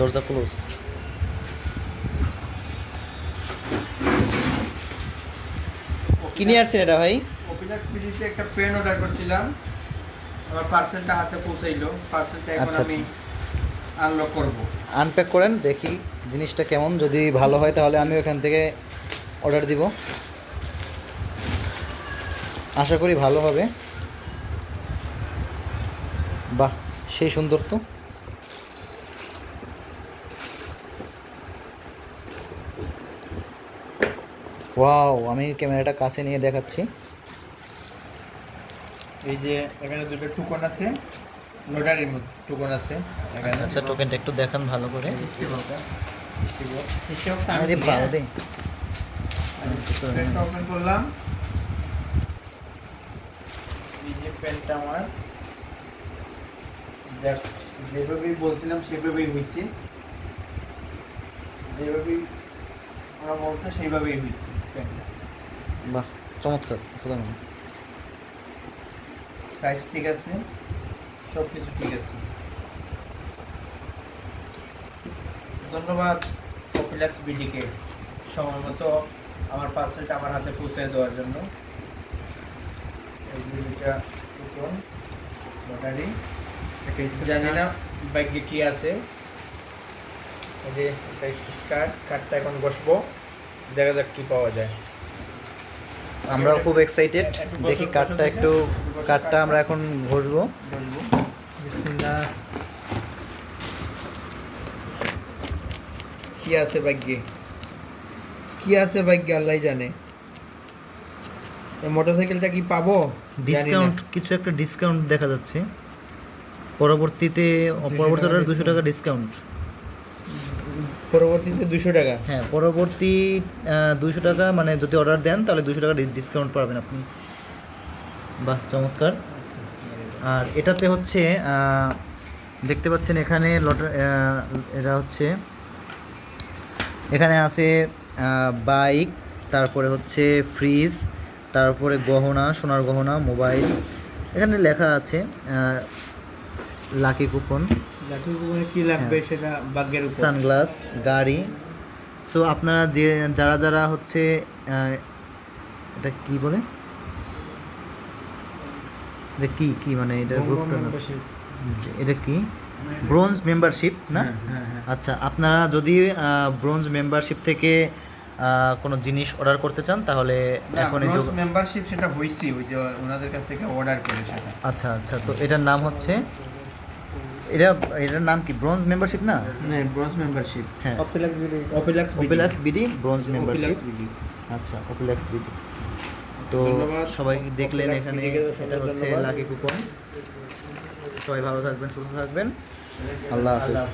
দরজা ক্লোজ। কি নিয়ে আসছেন এটা ভাই? অপিলাক্স বিডিতে একটা পেন অর্ডার করছিলাম, আমার পার্সেলটা হাতে পৌঁছাইলো। পার্সেলটা এখন আচ্ছা আমি আচ্ছা, আনলক করব। আনপ্যাক করেন, দেখি জিনিসটা কেমন। যদি ভালো হয় তাহলে আমি ওখান থেকে অর্ডার দিব, আশা করি ভালো হবে। বাহ, সেই সুন্দর তো। ওয়াও, আমি ক্যামেরাটা কাছে নিয়ে দেখাচ্ছি। এই যে এখানে দুটো টুকন আছে, নোটারির মতো টুকন আছে এখানে। আচ্ছা, টোকেনটা একটু দেখান ভালো করে। স্টিবক্স আরে ভালো রে। পেনটা ওপেন করলাম। এই যে পেনটা আমার যেভাবেই বলছিলাম সেভাবেই হয়েছে, যেভাবেই ওরা বলছে সেইভাবেই হয়েছে পেনটা। বাহ, চমৎকার, সুতরাং সাইজ ঠিক আছে, সব কিছু ঠিক আছে। ধন্যবাদ অপিলাক্স বিডিকে সময় মতো আমার পার্সেলটা আমার হাতে পৌঁছে দেওয়ার জন্য। এই দুইটা কুপন লটারি, জানি না ব্যাগে কি আছে। এই যে এটা কার্ড, কার্ডটা এখন বসবো, দেখা যাক কি পাওয়া যায়। আমরাও খুব এক্সাইটেড। দেখি কার্ডটা একটু, কার্ডটা আমরা এখন ঘষবো। বলবো বিসমিল্লাহ। কি আছে ভাগ্যে, কি আছে ভাগ্যে আল্লাহ জানে। এই মোটরসাইকেলটা কি পাবো? ডিসকাউন্ট, কিছু একটা ডিসকাউন্ট দেখা যাচ্ছে। পরবর্তীতে পরবর্তী অর্ডার 200 টাকা ডিসকাউন্ট। পরবর্তীতে 200 টাকা। হ্যাঁ, পরবর্তী 200 টাকা, মানে যদি অর্ডার দেন তাহলে 200 টাকা ডিসকাউন্ট পাবেন আপনি। বাহ, চমৎকার। আর এটাতে হচ্ছে দেখতে পাচ্ছেন এখানে এরা হচ্ছে, এখানে আছে বাইক, তারপরে হচ্ছে ফ্রিজ, তারপরে গহনা, সোনার গহনা, মোবাইল। এখানে লেখা আছে লাকি কুপন, লাঠি কুপনে কি লাগবে সেটা ভাগ্যের উপর। সানগ্লাস, গাড়ি। সো আপনারা যে যারা যারা হচ্ছে এটা কি বলে, এটা কি কি মানে এটা গ্রুপটা না, এটা কি ব্রোঞ্জ মেম্বারশিপ না? আচ্ছা, আপনারা যদি ব্রোঞ্জ মেম্বারশিপ থেকে কোনো জিনিস অর্ডার করতে চান তাহলে এখন এই মেম্বারশিপ সেটা হইছে, ওই যে ওনাদের কাছ থেকে অর্ডার করে সেটা। আচ্ছা আচ্ছা, তো এটার নাম হচ্ছে, এটার নাম কি ব্রোঞ্জ মেম্বারশিপ না? না, ব্রোঞ্জ মেম্বারশিপ। হ্যাঁ, অপিলাক্স বিডি ব্রোঞ্জ মেম্বারশিপ। বিডি। আচ্ছা, অপিলাক্স বিডি। তো ধন্যবাদ। সবাই দেখলেন অপিলাক্স এখানে, বিডিকে এটা হচ্ছে ধন্যবাদ। Lucky coupon. সবাই ভালো থাকবেন, সুস্থ থাকবেন। আল্লাহ হাফেজ।